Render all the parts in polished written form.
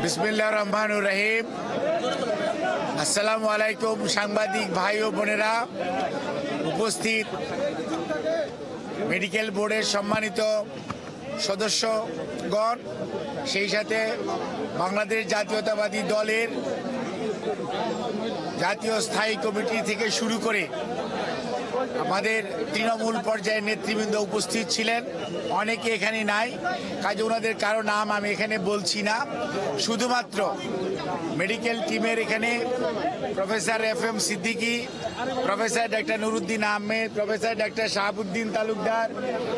বিসমিল্লাহির রহমানির রহিম। আসসালামু আলাইকুম সাংবাদিক ভাই ও বোনেরা, উপস্থিত মেডিকেল বোর্ডের সম্মানিত সদস্যগণ, সেই সাথে বাংলাদেশ জাতীয়তাবাদী দলের জাতীয় স্থায়ী কমিটি থেকে শুরু করে আমাদের তৃণমূল পর্যায়ের নেতৃবৃন্দ উপস্থিত ছিলেন। অনেকে এখানে নাই, কাজে ওনাদের কারো নাম আমি এখানে বলছি না। শুধুমাত্র মেডিকেল টিমের এখানে professor F M. Siddiqui, professor doctor Nuruddin Ahmed, professor doctor Shahabuddin Talukdar,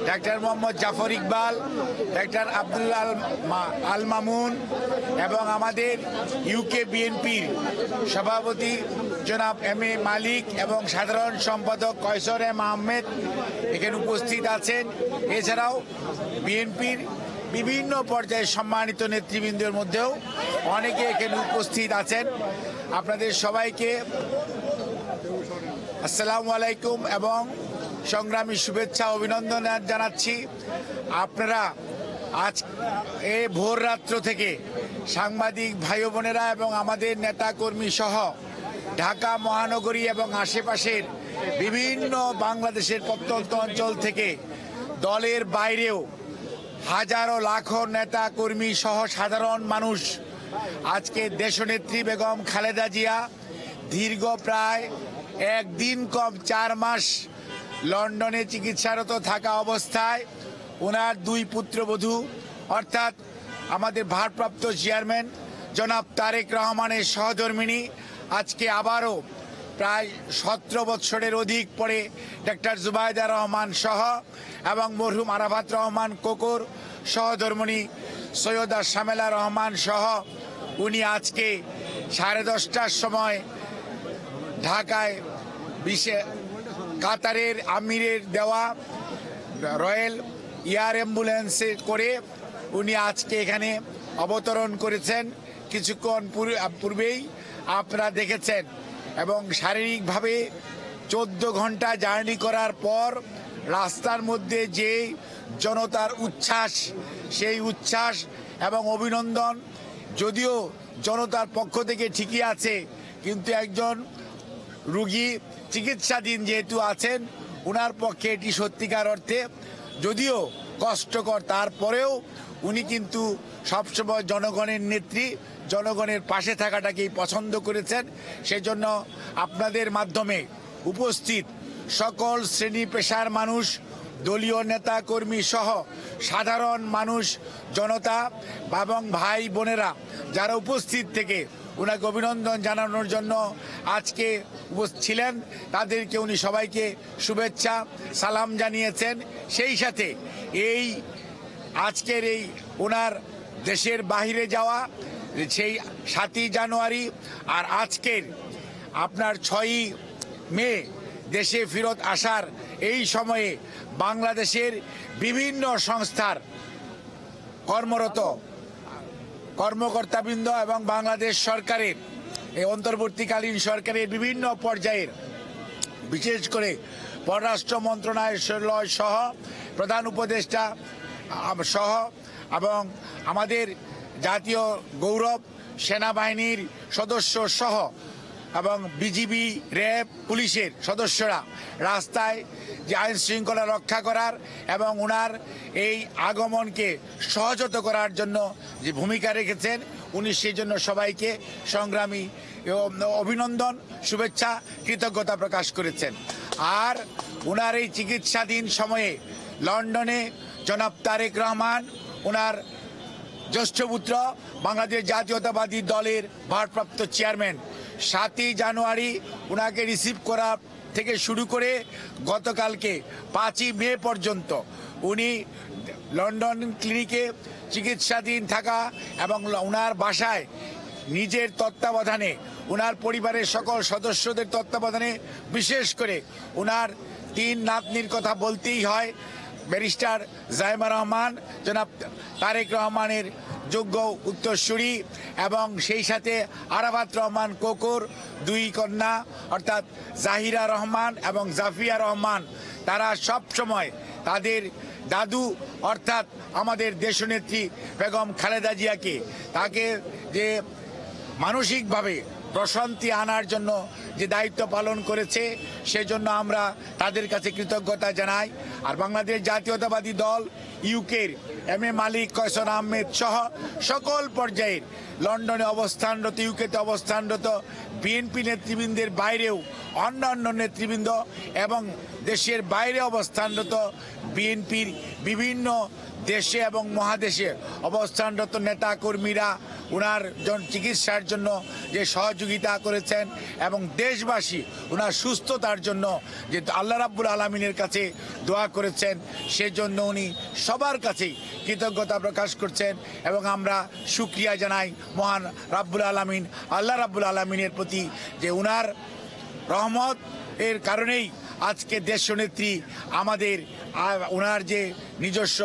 doctor Mohammad Jafar Iqbal, doctor Abdullah Al Mamun এবং আমাদের ইউকে বিএনপির সভাপতি জনাব এম.এ. মালিক এবং সাধারণ সম্পাদক কয়সর এম. আহমেদ এখানে উপস্থিত আছেন। এছাড়াও বিএনপির বিভিন্ন পর্যায়ে সম্মানিত নেতৃবৃন্দের মধ্যেও অনেকে এখানে উপস্থিত আছেন। আপনাদের সবাইকে আসসালামু আলাইকুম এবং সংগ্রামী শুভেচ্ছা অভিনন্দন জানাচ্ছি। আপনারা আজ এই ভোর রাত্র থেকে সাংবাদিক ভাই বোনেরা এবং আমাদের নেতাকর্মী সহ ঢাকা মহানগরী এবং আশেপাশের বিভিন্ন বাংলাদেশের প্রত্যন্ত অঞ্চল থেকে দলের বাইরেও হাজারো লাখো নেতা কর্মী সহ সাধারণ মানুষ আজকে দেশনেত্রী বেগম খালেদা জিয়া দীর্ঘ প্রায় একদিন কম 4 মাস লন্ডনে চিকিৎসারত থাকা অবস্থায় ওনার 2 পুত্রবধূ অর্থাৎ আমাদের ভারপ্রাপ্ত চেয়ারম্যান জনাব তারেক রহমানের সহধর্মিণী আজকে আবারও প্রায় 17 বৎসরের অধিক পরে ডাক্তার জুবাইদা রহমান সহ এবং মরহুম আরাফাত রহমান কোকর সহধর্মিণী সৈয়দা শামেলা রহমান সহ উনি আজকে 10:30টার সময় ঢাকায় কাতারের আমিরের দেওয়া রয়্যাল এয়ার অ্যাম্বুলেন্সে করে উনি আজকে এখানে অবতরণ করেছেন। কিছুক্ষণ পূর্বেই আপনারা দেখেছেন এবং শারীরিকভাবে 14 ঘন্টা জার্নি করার পর রাস্তার মধ্যে যে জনতার উচ্ছ্বাস, সেই উচ্ছ্বাস এবং অভিনন্দন যদিও জনতার পক্ষ থেকে ঠিকই আছে, কিন্তু একজন রুগী চিকিৎসাধীন যেহেতু আছেন ওনার পক্ষে এটি সত্যিকার অর্থে যদিও কষ্টকর, তারপরেও উনি কিন্তু সবসময় জনগণের নেত্রী, জনগণের পাশে থাকাটাকেই পছন্দ করেছেন। সেজন্য আপনাদের মাধ্যমে উপস্থিত সকল শ্রেণী পেশার মানুষ, দলীয় নেতা কর্মী সহ সাধারণ মানুষ, জনতা এবং ভাই বোনেরা যারা উপস্থিত থেকে ওনাকে অভিনন্দন জানানোর জন্য আজকে ছিলেন, তাদেরকে উনি সবাইকে শুভেচ্ছা সালাম জানিয়েছেন। সেই সাথে এই আজকের এই ওনার দেশের বাহিরে যাওয়া সেই 7ই জানুয়ারি আর আজকের আপনার 6ই মে দেশে ফেরত আসার এই সময়ে বাংলাদেশের বিভিন্ন সংস্থার কর্মরত কর্মকর্তাবৃন্দ এবং বাংলাদেশ সরকারের এই অন্তর্বর্তীকালীন সরকারের বিভিন্ন পর্যায়ের বিশেষ করে পররাষ্ট্র মন্ত্রণালয় সহ প্রধান উপদেষ্টা সহ এবং আমাদের জাতীয় গৌরব সেনাবাহিনীর সদস্য সহ এবং বিজিবি, র্যাব, পুলিশের সদস্যরা রাস্তায় যে আইন শৃঙ্খলা রক্ষা করার এবং ওনার এই আগমনকে সহজত করার জন্য যে ভূমিকা রেখেছেন উনি সেই জন্য সবাইকে সংগ্রামী অভিনন্দন, শুভেচ্ছা, কৃতজ্ঞতা প্রকাশ করেছেন। আর ওনার এই চিকিৎসাধীন সময়ে লন্ডনে জনাব তারেক রহমান ওনার জ্যেষ্ঠ পুত্র বাংলাদেশ জাতীয়তাবাদী দলের ভারপ্রাপ্ত চেয়ারম্যান 7ই জানুয়ারি ওনাকে রিসিভ করা থেকে শুরু করে গতকালকে 5ই মে পর্যন্ত উনি লন্ডন ক্লিনিকে চিকিৎসাধীন থাকা এবং ওনার বাসায় নিজের তত্ত্বাবধানে ওনার পরিবারের সকল সদস্যদের তত্ত্বাবধানে বিশেষ করে ওনার 3 নাতনির কথা বলতেই হয়, ব্যারিস্টার জাইমা রহমান, জনাব তারেক রহমানের যোগ্য উত্তরসূরি এবং সেই সাথে আরাফাত রহমান কোকর 2 কন্যা অর্থাৎ জাহিরা রহমান এবং জাফিয়া রহমান তারা সব সময় তাদের দাদু অর্থাৎ আমাদের দেশনেত্রী বেগম খালেদা জিয়াকে তাকে যে মানসিকভাবে প্রশান্তি আনার জন্য যে দায়িত্ব পালন করেছে সেজন্য আমরা তাদের কাছে কৃতজ্ঞতা জানাই। আর বাংলাদেশ জাতীয়তাবাদী দল ইউকের এম.এ. মালিক, কয়সর আহমেদ সহ সকল পর্যায়ের লন্ডনে অবস্থানরত, ইউকেতে অবস্থানরত বিএনপি নেতৃবৃন্দের বাইরেও অন্যান্য নেতৃবৃন্দ এবং দেশের বাইরে অবস্থানরত বিএনপির বিভিন্ন দেশে এবং মহাদেশে অবস্থানরত নেতা কর্মীরা ওনার চিকিৎসার জন্য যে সহযোগিতা করেছেন এবং দেশবাসী ওনার সুস্থতার জন্য যে আল্লাহ রাব্বুল আলামিনের কাছে দোয়া করেছেন, সেজন্য উনি সবার কাছেই কৃতজ্ঞতা প্রকাশ করছেন এবং আমরা শুকরিয়া জানাই মহান রাব্বুল আলামিন, আল্লাহ রাব্বুল আলামিনের প্রতি যে উনার রহমত এর কারণেই আজকে দেশনেত্রী আমাদের ওনার যে নিজস্ব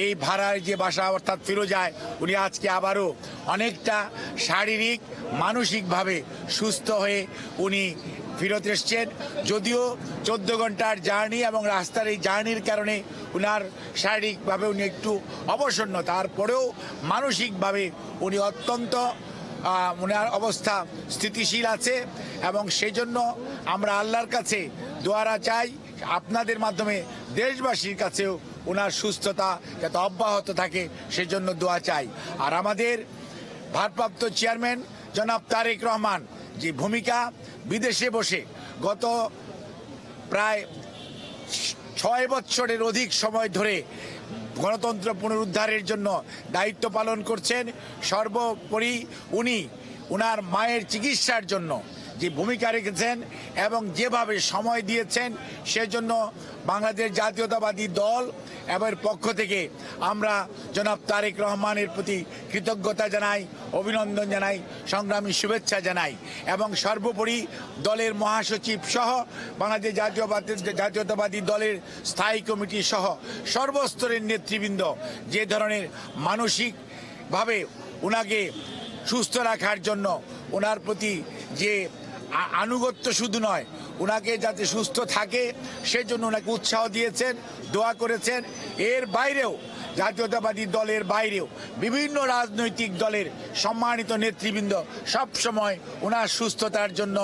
এই ভাড়ার যে বাসা অর্থাৎ ফিরোজায় উনি আজকে আবারও অনেকটা শারীরিক মানসিকভাবে সুস্থ হয়ে উনি ফিরত এসছেন। যদিও 14 ঘন্টার জার্নি এবং রাস্তার এই জার্নির কারণে উনার শারীরিকভাবে উনি একটু অবসন্ন, তারপরেও মানসিকভাবে উনি অত্যন্ত ওনার অবস্থা স্থিতিশীল আছে এবং সেই জন্য আমরা আল্লাহর কাছে দোয়ারা চাই, আপনাদের মাধ্যমে দেশবাসীর কাছেও ওনার সুস্থতা যাতে অব্যাহত থাকে সেজন্য দোয়া চাই। আর আমাদের ভারপ্রাপ্ত চেয়ারম্যান জনাব তারেক রহমান যে ভূমিকা বিদেশে বসে গত প্রায় 6 বছরের অধিক সময় ধরে গণতন্ত্র পুনরুদ্ধারের জন্য দায়িত্ব পালন করছেন, সর্বোপরি উনি ওনার মায়ের চিকিৎসার জন্য যে ভূমিকা রেখেছেন এবং যেভাবে সময় দিয়েছেন সেজন্য বাংলাদেশ জাতীয়তাবাদী দল এবং পক্ষ থেকে আমরা জনাব তারেক রহমানের প্রতি কৃতজ্ঞতা জানাই, অভিনন্দন জানাই, সংগ্রামী শুভেচ্ছা জানাই এবং সর্বোপরি দলের মহাসচিব সহ বাংলাদেশ জাতীয়তাবাদী দলের স্থায়ী কমিটি সহ সর্বস্তরের নেতৃবৃন্দ যে ধরনের মানসিকভাবে ওনাকে সুস্থ রাখার জন্য ওনার প্রতি যে আনুগত্য শুধু নয়, ওনাকে যাতে সুস্থ থাকে সেজন্য ওনাকে উৎসাহ দিয়েছেন, দোয়া করেছেন। এর বাইরেও জাতীয়তাবাদী দলের বাইরেও বিভিন্ন রাজনৈতিক দলের সম্মানিত নেতৃবৃন্দ সব সময় ওনার সুস্থতার জন্য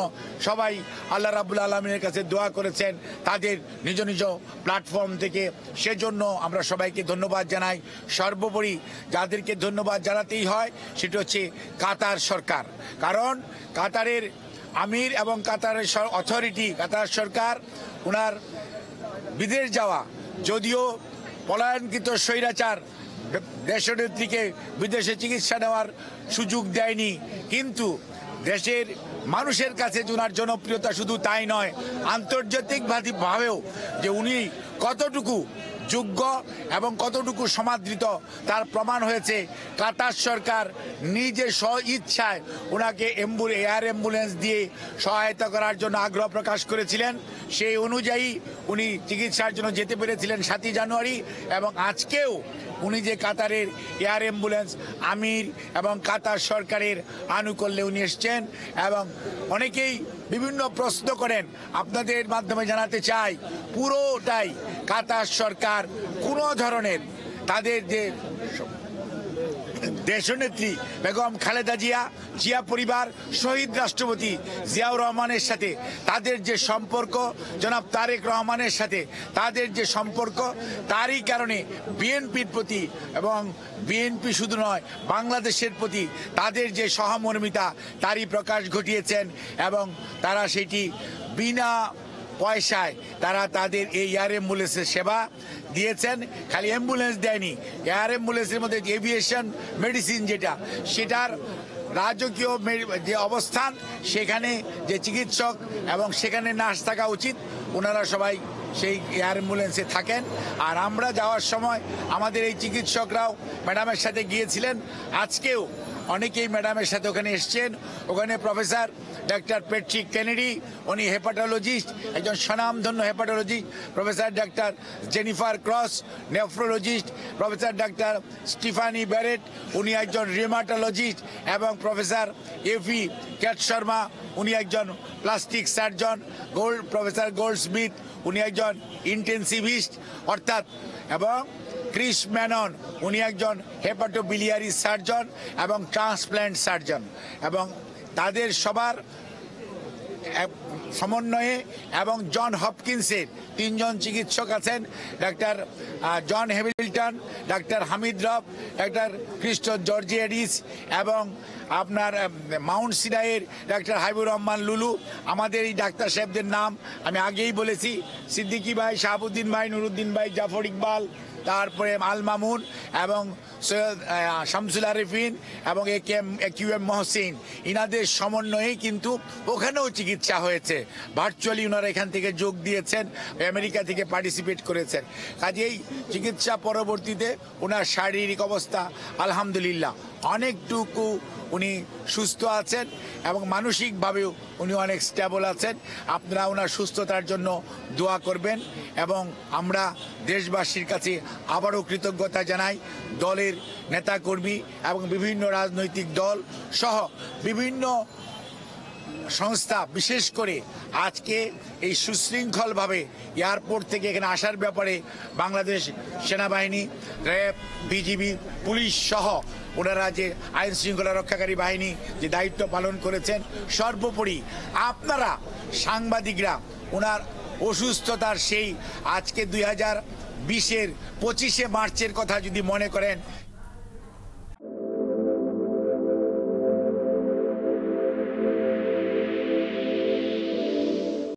সবাই আল্লাহ রাব্বুল আলামিনের কাছে দোয়া করেছেন তাদের নিজ নিজ প্ল্যাটফর্ম থেকে, সেজন্য আমরা সবাইকে ধন্যবাদ জানাই। সর্বোপরি যাদেরকে ধন্যবাদ জানাতেই হয় সেটা হচ্ছে কাতার সরকার, কারণ কাতারের আমির এবং কাতারের অথরিটি, কাতার সরকার ওনার বিদেশ যাওয়া, যদিও পলায়নকৃত স্বৈরাচার দেশনেত্রীকে বিদেশে চিকিৎসা নেওয়ার সুযোগ দেয়নি, কিন্তু দেশের মানুষের কাছে ওনার জনপ্রিয়তা শুধু তাই নয়, আন্তর্জাতিকভাবেও যে উনি কতটুকু যোগ্য এবং কতটুকু সমাদৃত তার প্রমাণ হয়েছে। কাতার সরকার নিজে স্ব ইচ্ছায় ওনাকে এয়ার অ্যাম্বুলেন্স দিয়ে সহায়তা করার জন্য আগ্রহ প্রকাশ করেছিলেন, সেই অনুযায়ী উনি চিকিৎসার জন্য যেতে পেরেছিলেন 7 জানুয়ারি এবং আজকেও উনি যে কাতারের এয়ার অ্যাম্বুলেন্স আমির এবং কাতার সরকারের আনুকূল্যে উনি এসছেন এবং অনেকেই বিভিন্ন প্রশ্ন করেন, আপনাদের মাধ্যমে জানাতে চাই পুরোটাই কাতার সরকার কোনো ধরনের তাদের যে দেশনেত্রী বেগম খালেদা জিয়া পরিবার, শহীদ রাষ্ট্রপতি জিয়াউর রহমানের সাথে তাদের যে সম্পর্ক, জনাব তারেক রহমানের সাথে তাদের যে সম্পর্ক, তারই কারণে বিএনপির প্রতি এবং বিএনপি শুধু নয় বাংলাদেশের প্রতি তাদের যে সহমর্মিতা তারই প্রকাশ ঘটিয়েছেন এবং তারা সেটি বিনা পয়সায় তারা তাদের এই এয়ার অ্যাম্বুলেন্সের সেবা দিয়েছেন। খালি অ্যাম্বুলেন্স দেয়নি, এয়ার অ্যাম্বুলেন্সের মধ্যে এভিয়েশন মেডিসিন যেটা, সেটার রাজকীয় যে অবস্থান সেখানে যে চিকিৎসক এবং সেখানে নার্স থাকা উচিত, ওনারা সবাই সেই এয়ার অ্যাম্বুলেন্সে থাকেন। আর আমরা যাওয়ার সময় আমাদের এই চিকিৎসকরাও ম্যাডামের সাথে গিয়েছিলেন, আজকেও অনেকেই ম্যাডামের সাথে ওখানে এসছেন। ওখানে প্রফেসর ডাক্তার প্যাট্রিক কেনেডি, উনি হেপাটোলজিস্ট, একজন স্বনামধন্য hepatologist. Professor doctor Jennifer cross, nephrologist. Professor doctor Stephanie Barrett, উনি একজন রিউমাটোলজিস্ট। এবং প্রফেসর এফি ক্যাট শর্মা, উনি একজন প্লাস্টিক সার্জন। প্রফেসর গোল্ডস্মিথ, উনি একজন ইন্টেন্সিভিস্ট অর্থাৎ, এবং ক্রিস ম্যানন, উনি একজন হেপাটোবিলিয়ারি সার্জন এবং ট্রান্সপ্ল্যান্ট সার্জন। এবং তাদের সবার সমন্বয়ে এবং জন হপকিন্সের 3 জন চিকিৎসক আছেন, doctor John Hamilton, doctor Hamid Rab, doctor Christo Georgiadis এবং আপনার মাউন্ট সিনাইয়ের ডাক্তার হাবিবুর রহমান লুলু। আমাদের এই ডাক্তার সাহেবদের নাম আমি আগেই বলেছি, সিদ্দিকী ভাই, শাহাবুদ্দিন ভাই, নুরুদ্দিন ভাই, জাফর ইকবাল, তারপরে আল মামুন এবং সৈয়দ শামসুল আরিফিন এবং কিউএম মহসিন। ইনাদের সমন্বয়েই কিন্তু ওখানেও চিকিৎসা হয়েছে। ভার্চুয়ালি ওনারা এখান থেকে যোগ দিয়েছেন, আমেরিকা থেকে পার্টিসিপেট করেছেন। কাজেই চিকিৎসা পরবর্তীতে ওনার শারীরিক অবস্থা আলহামদুলিল্লাহ অনেকটুকু উনি সুস্থ আছেন এবং মানসিকভাবেও উনি অনেক স্টেবল আছেন। আপনারা ওনার সুস্থতার জন্য দোয়া করবেন এবং আমরা দেশবাসীর কাছে আবারও কৃতজ্ঞতা জানাই। দলের নেতাকর্মী এবং বিভিন্ন রাজনৈতিক দল সহ বিভিন্ন সংস্থা, বিশেষ করে আজকে এই সুশৃঙ্খলভাবে এয়ারপোর্ট থেকে এখানে আসার ব্যাপারে বাংলাদেশ সেনাবাহিনী, র্যাব, বিজিবি, পুলিশ সহ ওনারা যে আইন শৃঙ্খলা রক্ষাকারী বাহিনী যে দায়িত্ব পালন করেছেন, সর্বোপরি আপনারা সাংবাদিকরা ওনার অসুস্থতার সেই আজকে 2020-এর 25শে মার্চের কথা যদি মনে করেন,